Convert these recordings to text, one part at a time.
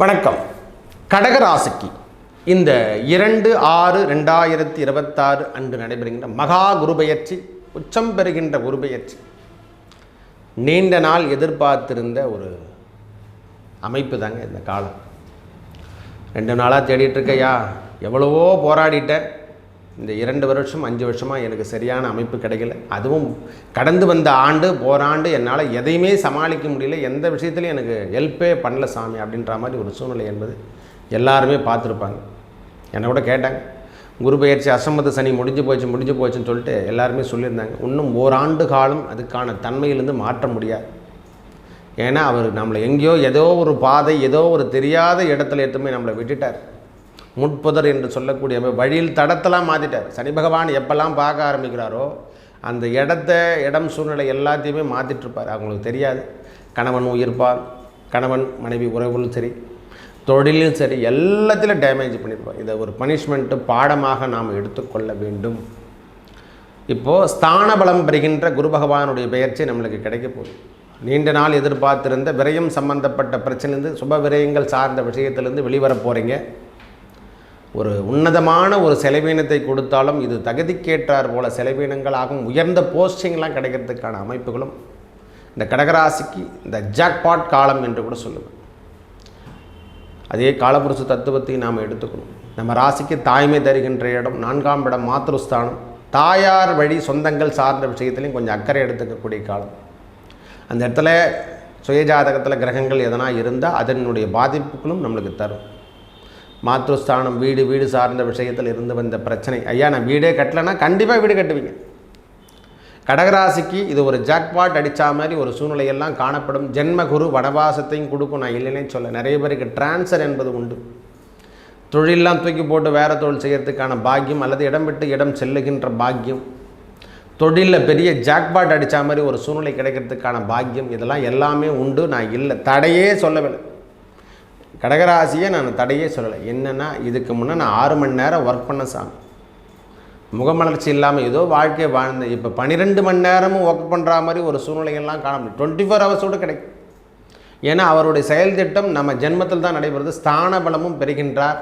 வணக்கம். கடகராசிக்கு இந்த 2/6/2026 அன்று நடைபெறுகின்ற மகா குருபெயர்ச்சி, உச்சம் பெறுகின்ற குருபெயர்ச்சி நீண்ட நாள் எதிர்பார்த்திருந்த ஒரு அமைப்பு தாங்க இந்த காலம். 2 நாளாக தேடிட்டு இருக்கையா, எவ்வளவோ போராடிட்டேன். இந்த 2 வருஷம் 5 வருஷமாக எனக்கு சரியான அமைப்பு கிடைக்கல. அதுவும் கடந்து வந்த ஆண்டு போராண்டு என்னால் எதையுமே சமாளிக்க முடியல. எந்த விஷயத்துலையும் எனக்கு ஹெல்ப்பே பண்ணல சாமி அப்படின்ற மாதிரி ஒரு சூழ்நிலை என்பது எல்லாருமே பார்த்துருப்பாங்க. என்னை கூட கேட்டாங்க, குரு பெயர்ச்சி அசம்பத சனி முடிஞ்சு போச்சுன்னு சொல்லிட்டு எல்லாருமே சொல்லியிருந்தாங்க. இன்னும் ஓராண்டு காலம் அதுக்கான தன்மையிலேருந்து மாற்ற முடியாது. ஏன்னா அவர் நம்மளை எங்கேயோ ஏதோ ஒரு பாதை, ஏதோ ஒரு தெரியாத இடத்துல எடுத்துமே நம்மளை விட்டுட்டார். முட்புதர் என்று சொல்லக்கூடிய வழியில் தடத்தெல்லாம் மாற்றிட்டார். சனி பகவான் எப்பெல்லாம் பார்க்க ஆரம்பிக்கிறாரோ அந்த இடம் சூழ்நிலை எல்லாத்தையுமே மாற்றிட்டுருப்பார். அவங்களுக்கு தெரியாது. கணவன் உயிர்ப்பால், கணவன் மனைவி உறவுகளும் சரி, தொழிலும் சரி, எல்லாத்திலும் டேமேஜ் பண்ணியிருப்பார். இதை ஒரு பனிஷ்மெண்ட்டு பாடமாக நாம் எடுத்துக்கொள்ள வேண்டும். இப்போது ஸ்தான பலம் பெறுகின்ற குரு பகவானுடைய பெயர்ச்சி நம்மளுக்கு கிடைக்க போகுது. நீண்ட நாள் எதிர்பார்த்திருந்த விரயம் சம்பந்தப்பட்ட பிரச்சனைலேருந்து, சுப விரயங்கள் சார்ந்த விஷயத்திலேருந்து வெளிவர போகிறீங்க. ஒரு உன்னதமான ஒரு செலவீனத்தை கொடுத்தாலும் இது தகுதிக்கேற்றார் போல செலவீனங்களாகவும் உயர்ந்த போஸ்டிங்லாம் கிடைக்கிறதுக்கான அமைப்புகளும் இந்த கடகராசிக்கு இந்த ஜாக்பாட் காலம் என்று கூட சொல்லுவேன். அதே காலபுருஷ தத்துவத்தை நாம் எடுத்துக்கணும். நம்ம ராசிக்கு தாய்மை தருகின்ற இடம் 4ஆம் இடம் மாத்ருஸ்தானம். தாயார் வழி சொந்தங்கள் சார்ந்த விஷயத்துலையும் கொஞ்சம் அக்கறை எடுத்துக்கக்கூடிய காலம். அந்த இடத்துல சுயஜாதகத்தில் கிரகங்கள் எதனா இருந்தால் அதனுடைய பாதிப்புகளும் நம்மளுக்கு தரும். மாத்ருஸ்தானம் வீடு சார்ந்த விஷயத்தில் இருந்து வந்த பிரச்சனை, ஐயா நான் வீடே கட்டலைன்னா கண்டிப்பாக வீடு கட்டுவீங்க. கடகராசிக்கு இது ஒரு ஜாக்பாட் அடித்தா மாதிரி ஒரு சூழ்நிலையெல்லாம் காணப்படும். ஜென்மகுரு வனவாசத்தையும் கொடுக்கும். நான் இல்லைன்னே சொல்ல, நிறைய பேருக்கு டிரான்ஸ்ஃபர் என்பது உண்டு. தொழிலெலாம் தூக்கி போட்டு வேறு தொழில் செய்கிறதுக்கான பாக்கியம், அல்லது இடம் விட்டு இடம் செல்லுகின்ற பாக்கியம், தொழிலில் பெரிய ஜாக்பாட் அடித்தா மாதிரி ஒரு சூழ்நிலை கிடைக்கிறதுக்கான பாக்கியம், இதெல்லாம் எல்லாமே உண்டு. நான் இல்லை தடையே சொல்லவில்லை. கடகராசியை நான் தடையே சொல்லலை. என்னென்னா இதுக்கு முன்னே நான் 6 மணி நேரம் ஒர்க் பண்ண சாமி, முகமலர்ச்சி இல்லாமல் ஏதோ வாழ்க்கையை வாழ்ந்தேன். இப்போ 12 மணி நேரமும் ஒர்க் பண்ணுற மாதிரி ஒரு சூழ்நிலைகள்லாம் காண முடியும். 24 ஹவர்ஸோடு கிடைக்கும். ஏன்னா அவருடைய செயல் திட்டம் நம்ம ஜென்மத்தில் தான் நடைபெறுது. ஸ்தான பலமும் பெறுகின்றார்.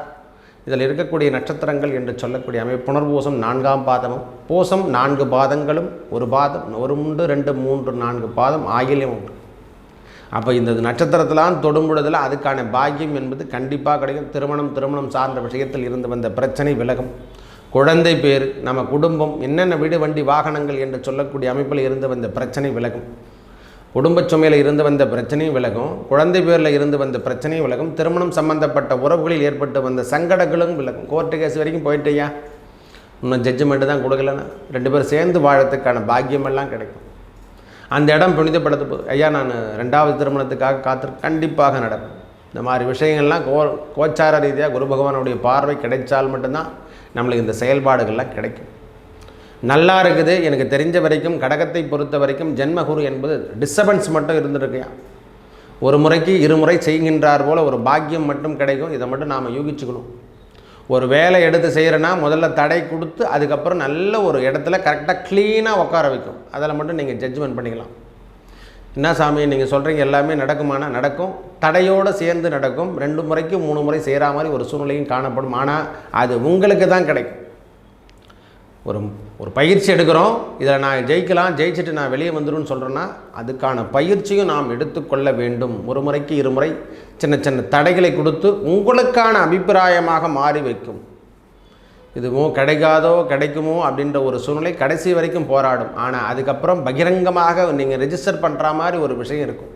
இதில் இருக்கக்கூடிய நட்சத்திரங்கள் என்று சொல்லக்கூடிய அமைப்பு புனர்பூசம் 4ஆம் பாதமும், பூசம் 4 பாதங்களும், ஒரு பாதம், 1 உண்டு 2 3 4 பாதம் ஆகிலும் உண்டு. அப்போ இந்த நட்சத்திரத்திலாம் தொடும்பொழுதில் அதுக்கான பாக்கியம் என்பது கண்டிப்பாக கிடைக்கும். திருமணம் சார்ந்த விஷயத்தில் இருந்து வந்த பிரச்சனை விலகும். குழந்தை பேர், நம்ம குடும்பம், என்னென்ன வீடு வண்டி வாகனங்கள் என்று சொல்லக்கூடிய அமைப்பில் இருந்து வந்த பிரச்சனை விலகும். குடும்ப சுமையில் இருந்து வந்த பிரச்சனையும் விலகும். குழந்தை பேரில் இருந்து வந்த பிரச்சனையும் விலகும். திருமணம் சம்பந்தப்பட்ட உறவுகளில் ஏற்பட்டு வந்த சங்கடங்களும் விலகும். கோர்ட்டு கேஸ் வரைக்கும் போயிட்டேயா, இன்னும் ஜட்ஜ்மெண்ட்டு தான் கொடுக்கலன்னா 2 பேர் சேர்ந்து வாழறதுக்கான பாக்கியமெல்லாம் கிடைக்கும். அந்த இடம் புனிதப்படுத்த போகுது. ஐயா நான் 2வது திருமணத்துக்காக கண்டிப்பாக நடக்கும். இந்த மாதிரி விஷயங்கள்லாம் கோச்சார ரீதியாக குரு பகவானுடைய பார்வை கிடைச்சால் மட்டும்தான் நம்மளுக்கு இந்த செயல்பாடுகள்லாம் கிடைக்கும். நல்லா இருக்குது. எனக்கு தெரிஞ்ச வரைக்கும் கடகத்தை பொறுத்த வரைக்கும் ஜென்மகுரு என்பது டிஸ்டர்பன்ஸ் மட்டும் இருந்துருக்கையா, ஒரு முறைக்கு 2 முறை செய்கின்றார் போல் ஒரு பாக்கியம் மட்டும் கிடைக்கும். இதை மட்டும் நாம் யூகிச்சுக்கணும். ஒரு வேலை எடுத்து செய்கிறேன்னா முதல்ல தடை கொடுத்து அதுக்கப்புறம் நல்ல ஒரு இடத்துல கரெக்டாக க்ளீனாக உட்கார வைக்கும். அதில் மட்டும் நீங்கள் ஜட்ஜ்மெண்ட் பண்ணிக்கலாம். என்ன சாமி நீங்கள் சொல்கிறீங்க எல்லாமே நடக்குமானா நடக்கும். தடையோடு சேர்ந்து நடக்கும். 2 முறைக்கு 3 முறை செய்கிற மாதிரி ஒரு சூழ்நிலையும் காணப்படும். ஆனால் அது உங்களுக்கு தான் கிடைக்கும். ஒரு பயிற்சி எடுக்கிறோம், இதில் நான் ஜெயிச்சுட்டு நான் வெளியே வந்துடும்னு சொல்கிறேன்னா அதுக்கான பயிற்சியும் நாம் எடுத்துக்கொள்ள வேண்டும். 1 முறைக்கு 2 முறை சின்ன தடைகளை கொடுத்து உங்களுக்கான அபிப்பிராயமாக மாறி வைக்கும். இதுவும் கிடைக்குமோ அப்படின்ற ஒரு சூழ்நிலை கடைசி வரைக்கும் போராடும். ஆனால் அதுக்கப்புறம் பகிரங்கமாக நீங்கள் ரெஜிஸ்டர் பண்ணுற மாதிரி ஒரு விஷயம் இருக்கும்.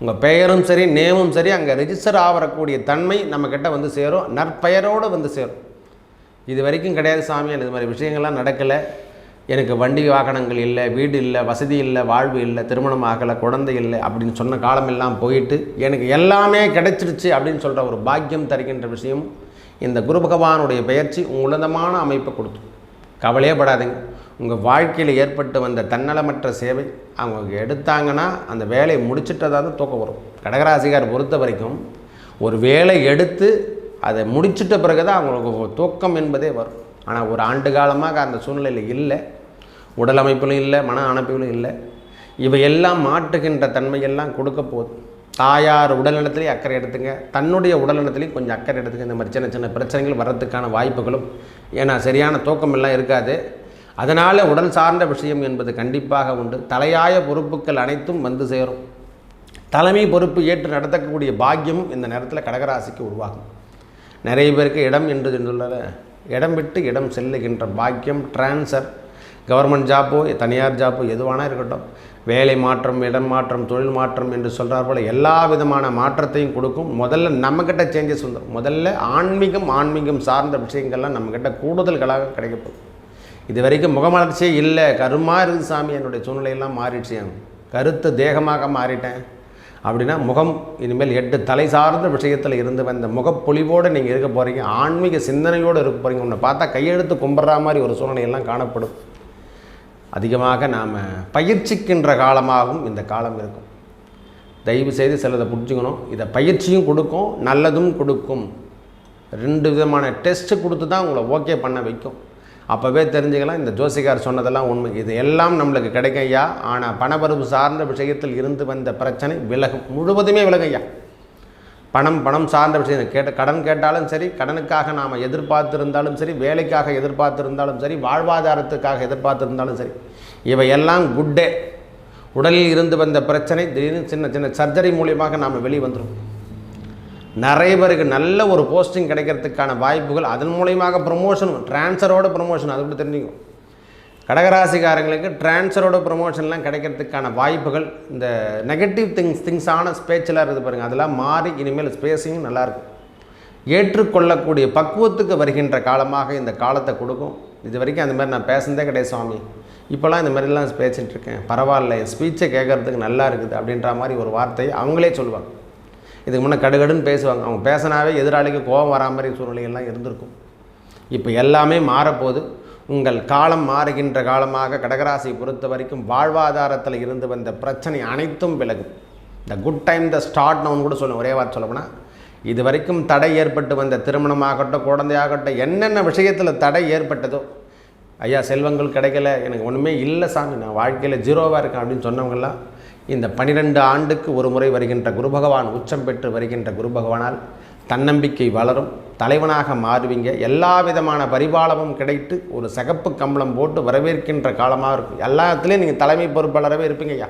உங்கள் பெயரும் சரி நேமும் சரி அங்கே ரெஜிஸ்டர் ஆகக்கூடிய தன்மை நம்மக்கிட்ட வந்து சேரும். நற்பெயரோடு வந்து சேரும். இது வரைக்கும் கிடையாது சாமி, இது மாதிரி விஷயங்கள்லாம் நடக்கலை, எனக்கு வண்டி வாகனங்கள் இல்லை, வீடு இல்லை, வசதி இல்லை, வாழ்வு இல்லை, திருமணம் ஆகலை, குழந்தை இல்லை அப்படின்னு சொன்ன காலமெல்லாம் போயிட்டு எனக்கு எல்லாமே கிடைச்சிருச்சு அப்படின்னு சொல்கிற ஒரு பாக்கியம் தருகின்ற விஷயம் இந்த குரு பகவானுடைய பெயர்ச்சி உன்னதமான அமைப்பை கொடுத்து கவலையே படாதீங்க. உங்கள் வாழ்க்கையில் ஏற்பட்டு வந்த தன்னலமற்ற சேவை அவங்க எடுத்தாங்கன்னா அந்த வேலையை முடிச்சிட்டதாக தூக்கம் வரும். கடகராசிகார் பொறுத்த வரைக்கும் ஒரு வேலை எடுத்து அதை முடிச்சிட்ட பிறகு தான் அவங்களுக்கு தூக்கம் என்பதே வரும். ஆனால் ஒரு ஆண்டு காலமாக அந்த சூழ்நிலையில் இல்லை. உடல் அமைப்பிலும் இல்லை, மன அமைப்பிலும் இல்லை. இவையெல்லாம் மாற்றுகின்ற தன்மையெல்லாம் கொடுக்க போகுது. தாயார் உடல்நலத்திலையும் அக்கறை எடுத்துங்க, தன்னுடைய உடல்நலத்திலையும் கொஞ்சம் அக்கறை எடுத்துங்க. இந்த மாதிரி சின்ன சின்ன பிரச்சனைகள் வர்றதுக்கான வாய்ப்புகளும், ஏன்னா சரியான தூக்கமெல்லாம் இருக்காது, அதனால் உடல் சார்ந்த விஷயம் என்பது கண்டிப்பாக உண்டு. தலையாய பொறுப்புகள் அனைத்தும் வந்து சேரும். தலைமை பொறுப்பு ஏற்று நடத்தக்கூடிய பாக்கியமும் இந்த நேரத்தில் கடகராசிக்கு உருவாகும். நிறைய பேருக்கு இடம் என்று சொல்ல இடம் விட்டு இடம் செல்லுகின்ற பாக்கியம், டிரான்ஸ்ஃபர், கவர்மெண்ட் ஜாப்போ தனியார் ஜாப்போ எதுவானா இருக்கட்டும், வேலை மாற்றம், இடம் மாற்றம், தொழில் மாற்றம் என்று சொல்கிறார் போல் எல்லா விதமான மாற்றத்தையும் கொடுக்கும். முதல்ல நம்மக்கிட்ட சேஞ்சஸ் வந்துடும். முதல்ல ஆன்மீகம் சார்ந்த விஷயங்கள்லாம் நம்மக்கிட்ட கூடுதல்களாக கிடைக்கப்படும். இது வரைக்கும் முகமலர்ச்சியே இல்லை, கருமாக இருக்குது சாமி, என்னுடைய சூழ்நிலையெல்லாம் மாறிடுச்சு, கருத்து தேகமாக மாறிட்டேன் அப்படின்னா முகம் இனிமேல் 8 தலை சார்ந்த விஷயத்தில் இருந்து வந்த முகப்பொலிவோடு நீங்கள் இருக்க போகிறீங்க. ஆன்மீக சிந்தனையோடு இருக்க போகிறீங்க. உன்னை பார்த்தா கையெழுத்து கும்பிட்ற மாதிரி ஒரு சூழ்நிலையெல்லாம் காணப்படும். அதிகமாக நாம் பயிற்சிக்கின்ற காலமாகவும் இந்த காலம் இருக்கும். தயவு செய்து சிலதை புரிஞ்சுக்கணும். இதை பயிற்சியும் கொடுக்கும், நல்லதும் கொடுக்கும். 2 விதமான டெஸ்ட்டு கொடுத்து தான் உங்களை ஓகே பண்ண வைக்கும். அப்போவே தெரிஞ்சுக்கலாம் இந்த ஜோசிகார் சொன்னதெல்லாம் உண்மை. இது எல்லாம் நம்மளுக்கு கிடைக்கும் ஐயா. ஆனால் பணபரப்பு சார்ந்த விஷயத்தில் இருந்து வந்த பிரச்சனை விலகும், முழுவதுமே விலகும் ஐயா. பணம் சார்ந்த விஷயம் கடன் கேட்டாலும் சரி, கடனுக்காக நாம் எதிர்பார்த்திருந்தாலும் சரி, வேலைக்காக எதிர்பார்த்திருந்தாலும் சரி, வாழ்வாதாரத்துக்காக எதிர்பார்த்திருந்தாலும் சரி, இவையெல்லாம் குட்டே. உடலில் இருந்து வந்த பிரச்சனை திடீர்னு சின்ன சின்ன சர்ஜரி மூலியமாக நாம் வெளியே வந்துடும். நிறைய பேருக்கு நல்ல ஒரு போஸ்டிங் கிடைக்கிறதுக்கான வாய்ப்புகள், அதன் மூலியமாக ப்ரொமோஷன், டிரான்ஸ்ஃபரோட ப்ரொமோஷன், அது கூட தெரிஞ்சுக்கும். கடகராசிக்காரங்களுக்கு டிரான்ஸ்ஃபரோட ப்ரொமோஷன்லாம் கிடைக்கிறதுக்கான வாய்ப்புகள், இந்த நெகட்டிவ் திங்ஸான ஸ்பேச்செல்லாம் இருக்குது பாருங்கள், அதெல்லாம் மாறி இனிமேல் ஸ்பேஸிங்கும் நல்லாயிருக்கும். ஏற்றுக்கொள்ளக்கூடிய பக்குவத்துக்கு வருகின்ற காலமாக இந்த காலத்தை கொடுக்கும். இது வரைக்கும் அந்த மாதிரி நான் பேசுனதே கிடையாது சுவாமி, இப்போலாம் இந்த மாதிரிலாம் பேசிகிட்ருக்கேன், பரவாயில்ல, என் ஸ்பீச்சை கேட்குறதுக்கு நல்லா இருக்குது அப்படின்ற மாதிரி ஒரு வார்த்தையை அவங்களே சொல்லுவாங்க. இதுக்கு முன்னே கடுகடுன்னு பேசுவாங்க. அவங்க பேசினாவே எதிராளிக்கு கோபம் வரா மாதிரி சூழ்நிலைகள்லாம் இருந்திருக்கும். இப்போ எல்லாமே மாறப்போகுது. உங்கள் காலம் மாறுகின்ற காலமாக கடகராசியை பொறுத்த வரைக்கும் வாழ்வாதாரத்தில் இருந்து வந்த பிரச்சனை அனைத்தும் விலகும். த குட் டைம் த ஸ்டார்ட்னு கூட சொல்லுவேன். ஒரே வார்த்தை சொல்லப்போனா, இது வரைக்கும் தடை ஏற்பட்டு வந்த திருமணமாகட்டும், குழந்தையாகட்டும், என்னென்ன விஷயத்தில் தடை ஏற்பட்டதோ, ஐயா செல்வங்கள் கிடைக்கல, எனக்கு ஒன்றுமே இல்லை சாமி, நான் வாழ்க்கையில் ஜீரோவாக இருக்கேன் அப்படின்னு சொன்னவங்கெல்லாம் இந்த 12 ஆண்டுக்கு ஒரு முறை வருகின்ற குரு பகவான், உச்சம் பெற்று வருகின்ற குரு பகவானால் தன்னம்பிக்கை வளரும், தலைவனாக மாறுவீங்க. எல்லா விதமான பரிபாலமும் கிடைத்து ஒரு சிகப்பு கம்பளம் போட்டு வரவேற்கின்ற காலமாக இருக்கும். எல்லாத்துலேயும் நீங்கள் தலைமை பொறுப்பாளராகவே இருப்பீங்க ஐயா.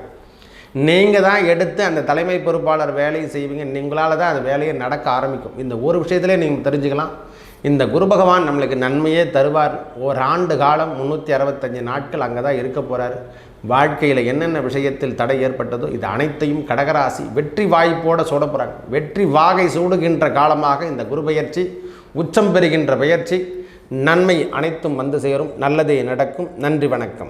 நீங்கள் தான் எடுத்து அந்த தலைமை பொறுப்பாளர் வேலையை செய்வீங்க. நீங்களால் தான் அந்த வேலையை நடக்க ஆரம்பிக்கும். இந்த ஒரு விஷயத்திலே நீங்கள் தெரிஞ்சுக்கலாம். இந்த குரு பகவான் நம்மளுக்கு நன்மையே தருவார். ஒரு ஆண்டு காலம் 365 நாட்கள் அங்கே தான் இருக்க போகிறார். வாழ்க்கையில் என்னென்ன விஷயத்தில் தடை ஏற்பட்டதோ இது அனைத்தையும் கடகராசி வெற்றி வாய்ப்போடு சூட போகிறாங்க. வெற்றி வாகை சூடுகின்ற காலமாக இந்த குரு பெயர்ச்சி, உச்சம் பெறுகின்ற பெயர்ச்சி, நன்மை அனைத்தும் வந்து சேரும். நல்லதே நடக்கும். நன்றி, வணக்கம்.